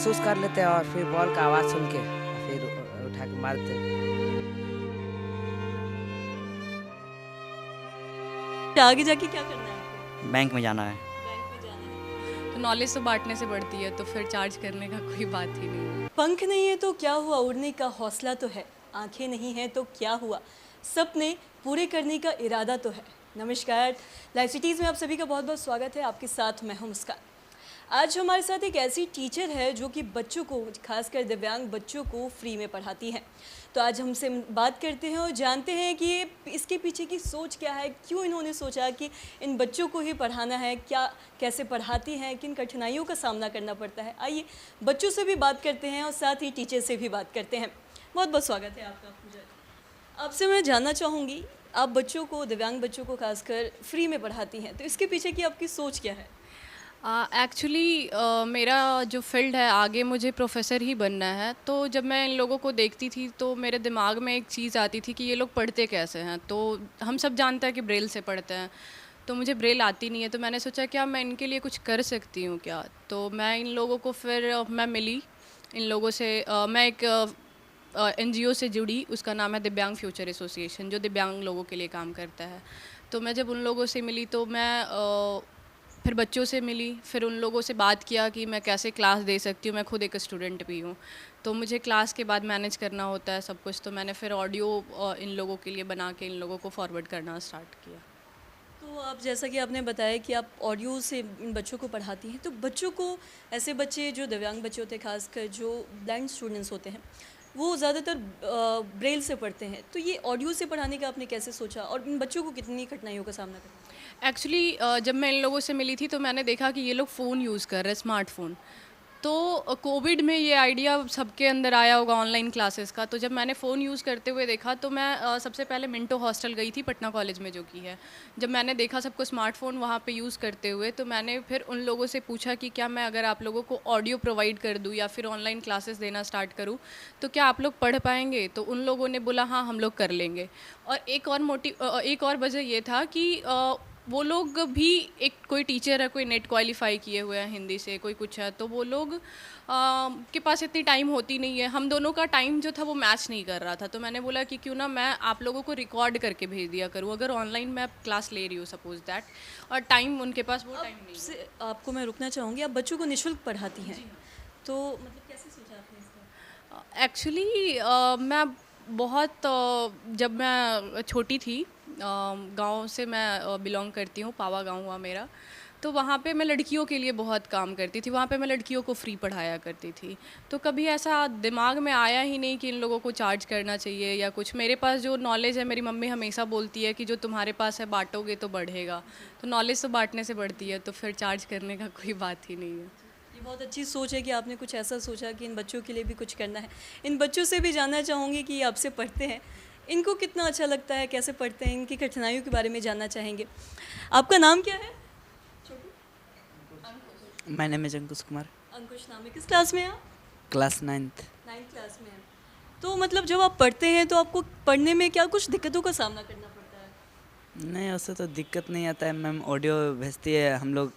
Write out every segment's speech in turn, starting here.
महसूस कर लेते हैं और फिर बॉल का आवाज़ सुन के फिर उठा के मारते हैं। आगे जाके क्या करना है आपको? बैंक में जाना है। बैंक में जाना है। तो नॉलेज तो बांटने से बढ़ती है, तो फिर चार्ज करने का कोई बात ही नहीं है। पंख नहीं है तो क्या हुआ, उड़ने का हौसला तो है। आंखें नहीं है तो क्या हुआ, सपने पूरे करने का इरादा तो है। नमस्कार, लाइव सिटीज़ में आप सभी का बहुत बहुत स्वागत है। आपके साथ मैं हूं मुस्कान। आज हमारे साथ एक ऐसी टीचर है जो कि बच्चों को, खासकर दिव्यांग बच्चों को फ्री में पढ़ाती है। तो आज हमसे बात करते हैं और जानते हैं कि ये इसके पीछे की सोच क्या है, क्यों इन्होंने सोचा कि इन बच्चों को ही पढ़ाना है, क्या कैसे पढ़ाती हैं, किन कठिनाइयों का सामना करना पड़ता है। आइए बच्चों से भी बात करते हैं और साथ ही टीचर से भी बात करते हैं। बहुत बहुत स्वागत है आपका पूजा। आपसे मैं जानना चाहूँगी, आप बच्चों को, दिव्यांग बच्चों को खासकर फ्री में पढ़ाती हैं, तो इसके पीछे की आपकी सोच क्या है? एक्चुअली मेरा जो फील्ड है, आगे मुझे प्रोफेसर ही बनना है। तो जब मैं इन लोगों को देखती थी तो मेरे दिमाग में एक चीज़ आती थी कि ये लोग पढ़ते कैसे हैं। तो हम सब जानते हैं कि ब्रेल से पढ़ते हैं, तो मुझे ब्रेल आती नहीं है। तो मैंने सोचा क्या मैं इनके लिए कुछ कर सकती हूँ क्या। तो मैं इन लोगों को फिर मैं मिली इन लोगों से। मैं एक NGO से जुड़ी, उसका नाम है दिव्यांग फ्यूचर एसोसिएशन, जो दिव्यांग लोगों के लिए काम करता है। तो मैं जब उन लोगों से मिली तो मैं फिर बच्चों से मिली, फिर उन लोगों से बात किया कि मैं कैसे क्लास दे सकती हूँ। मैं खुद एक स्टूडेंट भी हूँ, तो मुझे क्लास के बाद मैनेज करना होता है सब कुछ। तो मैंने फिर ऑडियो इन लोगों के लिए बना के इन लोगों को फॉरवर्ड करना स्टार्ट किया। तो आप, जैसा कि आपने बताया कि आप ऑडियो से इन बच्चों को पढ़ाती हैं, तो बच्चों को, ऐसे बच्चे जो दिव्यांग बच्चे होते हैं, खासकर जो ब्लाइंड स्टूडेंट्स होते हैं, वो ज़्यादातर ब्रेल से पढ़ते हैं। तो ये ऑडियो से पढ़ाने का आपने कैसे सोचा और इन बच्चों को कितनी कठिनाइयों का सामना करना पड़ा? एक्चुअली जब मैं इन लोगों से मिली थी तो मैंने देखा कि ये लोग फ़ोन यूज़ कर रहे हैं, स्मार्टफ़ोन। तो कोविड में ये आइडिया सबके अंदर आया होगा ऑनलाइन क्लासेस का। तो जब मैंने फ़ोन यूज़ करते हुए देखा तो मैं सबसे पहले मिंटो हॉस्टल गई थी पटना कॉलेज में, जो कि है। जब मैंने देखा सबको स्मार्टफ़ोन वहाँ पे यूज़ करते हुए, तो मैंने फिर उन लोगों से पूछा कि क्या मैं, अगर आप लोगों को ऑडियो प्रोवाइड कर दूँ या फिर ऑनलाइन क्लासेस देना स्टार्ट करूँ, तो क्या आप लोग पढ़ पाएंगे। तो उन लोगों ने बोला हाँ, हम लोग कर लेंगे। और एक और वजह ये था कि वो लोग भी, एक कोई टीचर है, कोई नेट क्वालिफाई किए हुए हैं हिंदी से, कोई कुछ है, तो वो लोग के पास इतनी टाइम होती नहीं है। हम दोनों का टाइम जो था वो मैच नहीं कर रहा था। तो मैंने बोला कि क्यों ना मैं आप लोगों को रिकॉर्ड करके भेज दिया करूँ, अगर ऑनलाइन मैं क्लास ले रही हूँ सपोज दैट, और टाइम उनके पास वो टाइम नहीं है। आपको मैं रुकना चाहूँगी, आप बच्चों को निःशुल्क पढ़ाती हैं, तो मतलब कैसे सोचा आपने इसका? एक्चुअली मैं बहुत जब मैं छोटी थी, गांव से मैं बिलोंग करती हूँ, पावा गांव हुआ मेरा। तो वहाँ पे मैं लड़कियों के लिए बहुत काम करती थी, वहाँ पे मैं लड़कियों को फ्री पढ़ाया करती थी। तो कभी ऐसा दिमाग में आया ही नहीं कि इन लोगों को चार्ज करना चाहिए या कुछ। मेरे पास जो नॉलेज है, मेरी मम्मी हमेशा बोलती है कि जो तुम्हारे पास है बांटोगे तो बढ़ेगा। तो नॉलेज तो बांटने से बढ़ती है, तो फिर चार्ज करने का कोई बात ही नहीं है। ये बहुत अच्छी सोच है कि आपने कुछ ऐसा सोचा कि इन बच्चों के लिए भी कुछ करना है। इन बच्चों से भी जानना चाहूँगी कि ये आपसे पढ़ते हैं, इनको कितना अच्छा लगता है, कैसे पढ़ते हैं, इनकी कठिनाइयों के बारे में जानना चाहेंगे। आपका नाम क्या है? My name is Ankush Kumar. अंकुश नाम है। किस क्लास में हैं आप? Class 9th। 9th क्लास में हैं। तो मतलब जब आप पढ़ते हैं तो आपको पढ़ने में क्या कुछ दिक्कतों का सामना करना पड़ता है? नहीं, उससे तो दिक्कत नहीं आता है। मैम ऑडियो भेजती है, हम लोग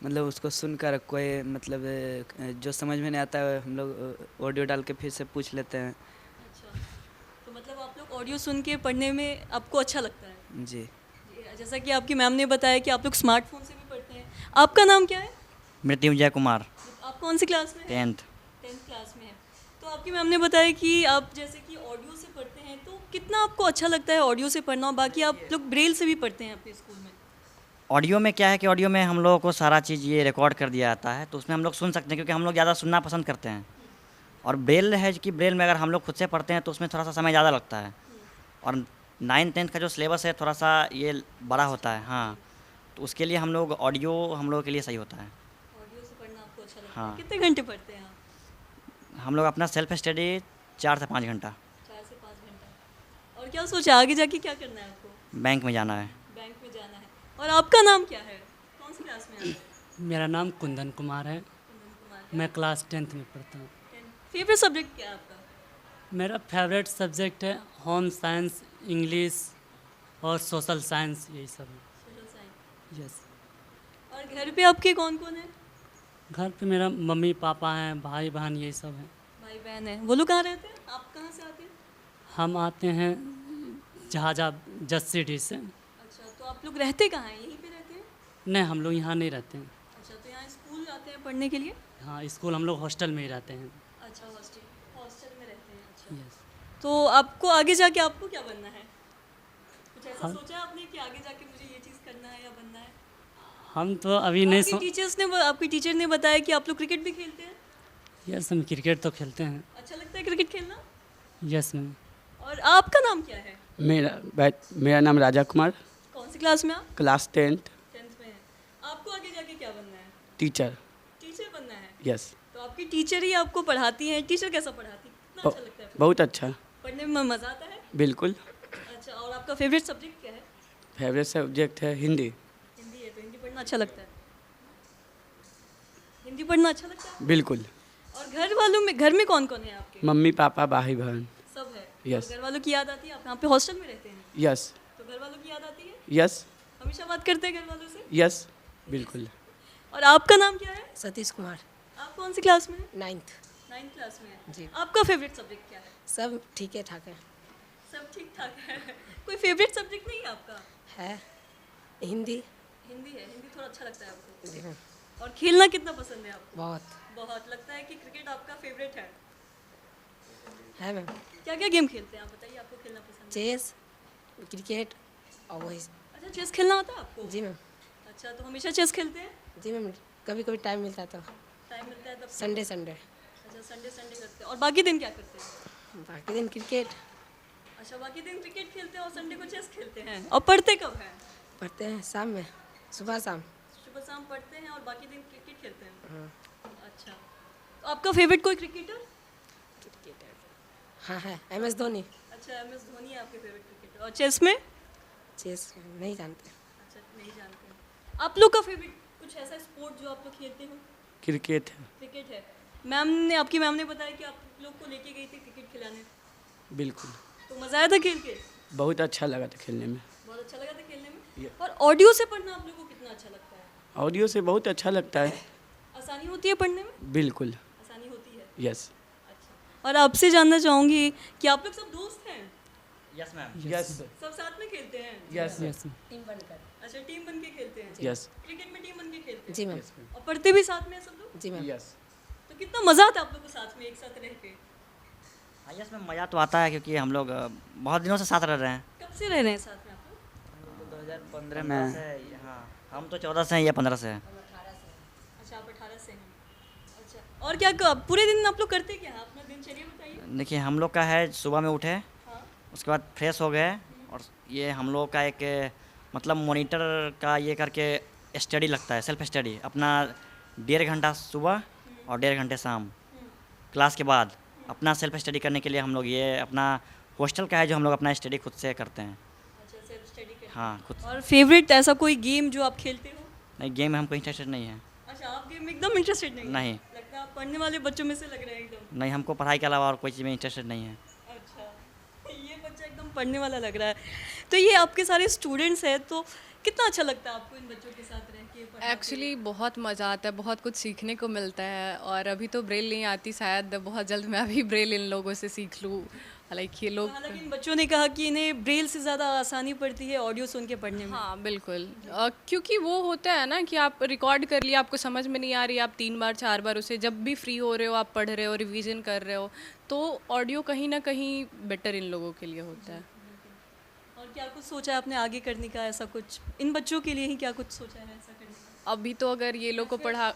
मतलब उसको सुनकर कोई मतलब जो समझ में नहीं आता है हम लोग ऑडियो डाल के फिर से पूछ लेते हैं। अच्छा, तो मतलब आप लोग ऑडियो सुन के पढ़ने में आपको अच्छा लगता है? जी। जैसा कि आपकी मैम ने बताया कि आप लोग स्मार्टफोन से भी पढ़ते हैं। आपका नाम क्या है? मृत्युंजय कुमार, आप कौन सी क्लास में हैं? 10th। 10th क्लास में है। तो आपकी मैम ने बताया कि आप जैसे कि ऑडियो से पढ़ते हैं, तो कितना आपको अच्छा लगता है ऑडियो से पढ़ना, और बाकी आप लोग ब्रेल से भी पढ़ते हैं अपने स्कूल में? ऑडियो में क्या है कि ऑडियो में हम लोगों को सारा चीज़ ये रिकॉर्ड कर दिया जाता है, तो उसमें हम लोग सुन सकते हैं, क्योंकि हम लोग ज़्यादा सुनना पसंद करते हैं। और ब्रेल है कि ब्रेल में अगर हम लोग खुद से पढ़ते हैं तो उसमें थोड़ा सा समय ज़्यादा लगता है। और 9th-10th का जो सिलेबस है थोड़ा सा ये बड़ा होता है। हाँ, तो उसके लिए हम लोग ऑडियो हम लोगों के लिए सही होता है। ऑडियो से पढ़ना आपको अच्छा लगता है। हाँ। कितने घंटे पढ़ते हैं आप? हम लोग अपना सेल्फ स्टडी 4 से 5 घंटा। 4 से 5 घंटा। और क्या सोचा आगे जाके क्या करना है आपको? बैंक में जाना है। बैंक में जाना है। और आपका नाम क्या है? कौन सी क्लास में हैं आप? मेरा नाम कुंदन कुमार है। कुंदन कुमार। मैं क्लास 10th में पढ़ता हूँ। फेवरेट सब्जेक्ट क्या है आपका? मेरा फेवरेट सब्जेक्ट है होम साइंस, इंग्लिश और सोशल साइंस, यही सब है। Social science. यस। और घर पे आपके कौन कौन है? घर पे मेरा मम्मी पापा हैं, भाई बहन यही सब हैं। भाई बहन है, वो लोग कहाँ रहते हैं, आप कहाँ से आते हैं? हम आते हैं जहाजा जज सिटी से। अच्छा, तो आप लोग रहते कहाँ हैं, यहीं पे रहते हैं? नहीं, हम लोग यहाँ नहीं रहते हैं। अच्छा, तो यहाँ स्कूल आते हैं पढ़ने के लिए? हाँ, स्कूल हम लोग हॉस्टल में ही रहते हैं। अच्छा, हॉस्टल में रहते हैं। अच्छा, यस। तो आपको आगे जाके आपको क्या बनना है? कुछ ऐसा हाँ। सोचा है आपने कि आगे जाके मुझे ये चीज़ करना है या बनना है? हम तो अभी नहीं आपकी टीचर ने बताया कि आप लोग क्रिकेट भी खेलते हैं। यस, हम क्रिकेट तो खेलते हैं। अच्छा लगता है क्रिकेट खेलना? Yes ma'am. और आपका नाम क्या है? मेरा नाम राजा कुमार, कौन सी क्लास में आप? क्लास 10th, 10th में है। आपको आगे जाके क्या बनना है? टीचर। टीचर बनना है। यस। तो आपकी टीचर ही आपको पढ़ाती हैं, टीचर कैसा पढ़ाती है? कितना अच्छा लगता है? बहुत अच्छा, पढ़ने में मज़ा आता है? बिल्कुल। अच्छा, और आपका फेवरेट सब्जेक्ट क्या है? फेवरेट सब्जेक्ट है हिंदी। हिंदी है, तो हिंदी पढ़ना अच्छा लगता है? हिंदी पढ़ना अच्छा लगता है? बिल्कुल। और घर में कौन कौन है आपके? मम्मी पापा भाई बहन। सब है। Yes. और घर वालों की याद आती है? आप यहाँ पे हॉस्टल में रहते हैं, यस। तो घर वालों की याद आती है? यस। हमेशा बात करते हैं घर वालों से? यस, बिल्कुल। और आपका नाम क्या है? सतीश कुमार, आप कौन सी क्लास में हैं? 9th। 9th क्लास में है। जी। आपका फेवरेट सब्जेक्ट क्या है? सब ठीक है ठाक है। सब ठीक ठाक है। कोई फेवरेट सब्जेक्ट नहीं है आपका? है हिंदी। हिंदी है, हिंदी थोड़ा अच्छा लगता है आपको। जी मैम, और खेलना कितना पसंद है आपको? बहुत बहुत। लगता है कि क्रिकेट आपका फेवरेट है। मैम। क्या क्या गेम खेलते हैं आप बताइए, आपको खेलना पसंद है? चेस, क्रिकेट और वही। अच्छा, चेस खेलना आता है आपको? जी मैम। अच्छा, तो हमेशा चेस खेलते हैं? जी मैम, कभी कभी टाइम मिलता है तो टाइम मिलता है तब? संडे। अच्छा, संडे करते हैं। और बाकी दिन क्या करते हैं? बाकी दिन क्रिकेट अच्छा, बाकी दिन क्रिकेट खेलते हैं और संडे को चेस खेलते हैं। और पढ़ते कब हैं? पढ़ते हैं शाम में, सुबह शाम। सुबह शाम पढ़ते हैं और बाकी दिन क्रिकेट खेलते हैं। अच्छा, तो आपका फेवरेट कोई क्रिकेटर? हाँ है, MS धोनी। अच्छा, MS धोनी है आपके फेवरेट क्रिकेटर। और चेस में? चेस नहीं जानते। अच्छा, नहीं जानते। आप लोग का फेवरेट कुछ ऐसा स्पोर्ट जो आप लोग खेलते हो? क्रिकेट है। क्रिकेट है। आपकी मैम ने बताया कि आप लोग को लेके गई थी क्रिकेट खिलाने, बिल्कुल। तो मज़ा आया था खेल के? बहुत अच्छा लगा था खेलने में। बहुत अच्छा लगा था खेलने में। और ऑडियो से पढ़ना आप लोगों को कितना अच्छा लगता है? ऑडियो से बहुत अच्छा लगता है। आसानी होती है पढ़ने में? बिल्कुल। आसानी होती है। यस। अच्छा, और आपसे जानना चाहूँगी कि आप लोग सब दोस्त हैं? Yes ma'am. यस। सब साथ में खेलते हैं? यस। यस। अच्छा, टीम बन के खेलते हैं? यस। क्रिकेट में टीम बन के खेलते हैं? जी मैम। और पढ़ते भी साथ में हैं सब लोग? जी मैम। यस। तो कितना मज़ा आता है आप लोग को साथ में एक साथ रह के? हाँ, यस मैम, मज़ा तो आता है क्योंकि हम लोग बहुत दिनों से साथ रह रहे हैं। कब से रह रहे हैं साथ में आप लोग? 2015 15 में। से, हाँ, हम तो 14 से हैं, ये 15 से है। अच्छा, आप 18 से हैं। अच्छा, और पूरे दिन आप लोग करते क्या हैं? अपना दिनचर्या बताइए। देखिए, हम लोग का है सुबह में उठे, हाँ। उसके बाद फ्रेश हो गए, और ये हम लोग का एक मतलब मॉनिटर का ये करके स्टडी लगता है, सेल्फ स्टडी अपना 1.5 घंटा सुबह और 1.5 घंटे शाम क्लास के बाद अपना सेल्फ स्टडी करने के लिए हम लोग ये अपना हॉस्टल का है जो हम लोग अपना स्टडी खुद से करते हैं। अच्छा, सेल्फ स्टडी करते हाँ, खुद हैं। से। और फेवरेट ऐसा कोई गेम जो आप खेलते हो? नहीं, गेम में हमको इंटरेस्टेड नहीं है। अच्छा, आप गेम में एकदम इंटरेस्टेड नहीं? नहीं। लगता है आप पढ़ने वाले बच्चों में से लग रहे हैं एकदम। नहीं, हमको पढ़ाई के अलावा और कोई चीज़ में इंटरेस्टेड नहीं है। अच्छा, ये बच्चा एकदम पढ़ने वाला लग रहा है। तो ये आपके सारे स्टूडेंट्स हैं, तो कितना अच्छा लगता है आपको इन बच्चों के साथ रह के पढ़ने के एक्चुअली बहुत मज़ा आता है, बहुत कुछ सीखने को मिलता है। और अभी तो ब्रेल नहीं आती, शायद बहुत जल्द मैं भी ब्रेल इन लोगों से सीख लूँ। हालांकि ये लोग, हालांकि इन बच्चों ने कहा कि इन्हें ब्रेल से ज़्यादा आसानी पड़ती है ऑडियो सुन के पढ़ने में। हाँ बिल्कुल, क्योंकि वो होता है ना कि आप रिकॉर्ड कर लिया, आपको समझ में नहीं आ रही, आप 3 बार 4 बार उसे जब भी फ्री हो रहे हो आप पढ़ रहे हो, रिवीजन कर रहे हो, तो ऑडियो कहीं ना कहीं बेटर इन लोगों के लिए होता है। और क्या कुछ सोचा है आपने आगे करने का, ऐसा कुछ इन बच्चों के लिए ही क्या कुछ सोचा है ऐसा करने का? अभी तो अगर ये लोग को पढ़ा,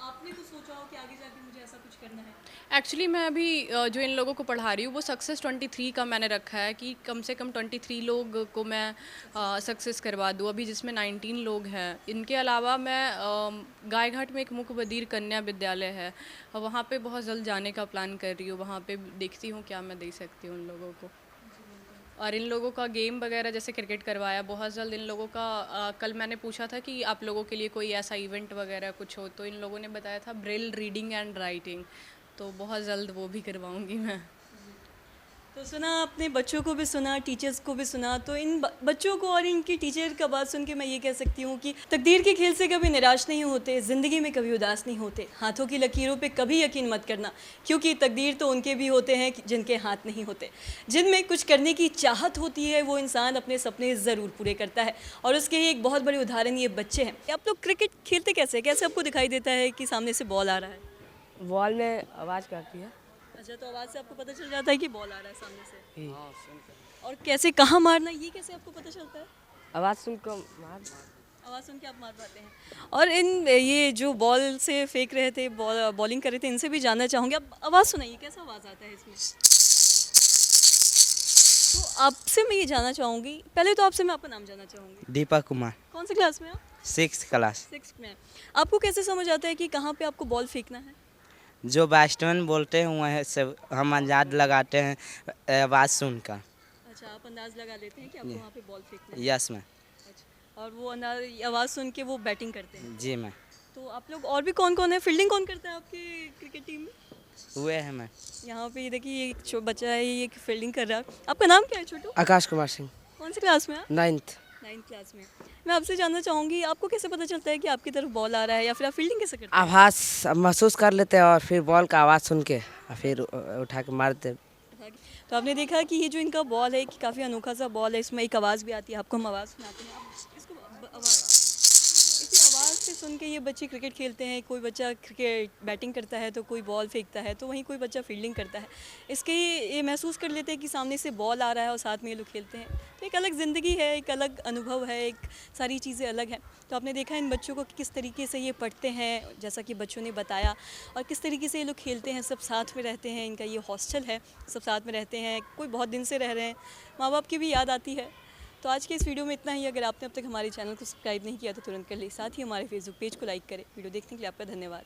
आपने कुछ सोचा हो कि आगे जाके मुझे ऐसा कुछ करना है? एक्चुअली मैं अभी जो इन लोगों को पढ़ा रही हूँ वो सक्सेस 23 का मैंने रखा है कि कम से कम 23 लोग को मैं सक्सेस करवा दूँ, अभी जिसमें 19 लोग हैं। इनके अलावा मैं गायघाट में एक मुख्य बधिर कन्या विद्यालय है, वहाँ पे बहुत जल्द जाने का प्लान कर रही हूँ, वहाँ पे देखती हूँ क्या मैं दे सकती हूँ उन लोगों को। और इन लोगों का गेम वगैरह जैसे क्रिकेट करवाया, बहुत जल्द इन लोगों का कल मैंने पूछा था कि आप लोगों के लिए कोई ऐसा इवेंट वगैरह कुछ हो, तो इन लोगों ने बताया था ब्रेल रीडिंग एंड राइटिंग, तो बहुत जल्द वो भी करवाऊंगी मैं। तो सुना आपने, बच्चों को भी सुना, टीचर्स को भी सुना। तो इन बच्चों को और इनकी टीचर का बात सुन के मैं ये कह सकती हूँ कि तकदीर के खेल से कभी निराश नहीं होते, ज़िंदगी में कभी उदास नहीं होते, हाथों की लकीरों पे कभी यकीन मत करना, क्योंकि तकदीर तो उनके भी होते हैं जिनके हाथ नहीं होते। जिनमें कुछ करने की चाहत होती है वो इंसान अपने सपने ज़रूर पूरे करता है, और उसके ही एक बहुत बड़े उदाहरण ये बच्चे हैं। आप लोग क्रिकेट खेलते कैसे हैं? कैसे आपको दिखाई देता है कि सामने से बॉल आ रहा है? बॉल में आवाज़ करती है। अच्छा, तो आवाज़ से आपको पता चल जाता है कि बॉल आ रहा है सामने से। और कैसे, कहाँ मारना है, ये कैसे आपको पता चलता है? आवाज़ सुनकर मार। आवाज़ सुन के आप मार पाते हैं। और इन ये जो बॉल से फेंक रहे थे, बॉलिंग कर रहे थे, इनसे भी जानना चाहूँगी, आप आवाज़ सुनाइए, कैसा आवाज़ आता है इसमें? तो आपसे मैं ये जानना चाहूँगी, पहले तो आपसे मैं आपका नाम जानना चाहूँगी। दीपक कुमार, कौन सी क्लास में आप? 6th class. 6th में। आपको कैसे समझ आता है कि कहाँ पे आपको बॉल फेंकना है? जो बैट्समैन बोलते हैं वह सब हम अंदाज लगाते हैं आवाज़ सुनकर। अच्छा, आप अंदाज़ लगा लेते हैं कि आपको वहाँ पे बॉल फेंकना है। Yes ma'am. अच्छा, और वो आवाज़ सुन के वो बैटिंग करते हैं। जी मैम। तो आप लोग और भी कौन कौन है, फील्डिंग कौन करता है आपके क्रिकेट टीम में? हुए हैं मैम। यहाँ पे ये देखिए, ये जो बच्चा है ये फील्डिंग कर रहा है। आपका नाम क्या है छोटू? आकाश कुमार सिंह, कौन सी क्लास में आप? 9th। 9th क्लास में। मैं आपसे जानना चाहूँगी, आपको कैसे पता चलता है कि आपकी तरफ बॉल आ रहा है, या फिर आप फील्डिंग कैसे करते हैं? आवाज़ महसूस कर लेते हैं और फिर बॉल का आवाज़ सुन के और फिर उठा के मारते हैं। तो आपने देखा कि ये जो इनका बॉल है कि काफ़ी अनोखा सा बॉल है, इसमें एक आवाज़ भी आती है, आपको हम आवाज़ सुनाते हैं। आप इसको इसी आवाज़ से सुन के ये बच्चे क्रिकेट खेलते हैं। कोई बच्चा क्रिकेट बैटिंग करता है, तो कोई बॉल फेंकता है, तो वहीं कोई बच्चा फील्डिंग करता है। इसके ये महसूस कर लेते हैं कि सामने से बॉल आ रहा है और साथ में ये लोग खेलते हैं। तो एक अलग ज़िंदगी है, एक अलग अनुभव है, एक सारी चीज़ें अलग हैं। तो आपने देखा इन बच्चों को कि किस तरीके से ये पढ़ते हैं, जैसा कि बच्चों ने बताया, और किस तरीके से ये लोग खेलते हैं, सब साथ में रहते हैं। इनका ये हॉस्टल है, सब साथ में रहते हैं, कोई बहुत दिन से रह रहे हैं, माँ बाप की भी याद आती है। तो आज के इस वीडियो में इतना ही। अगर आपने अब तक हमारे चैनल को सब्सक्राइब नहीं किया तो तुरंत कर ले, साथ ही हमारे फेसबुक पेज को लाइक करें। वीडियो देखने के लिए आपका धन्यवाद।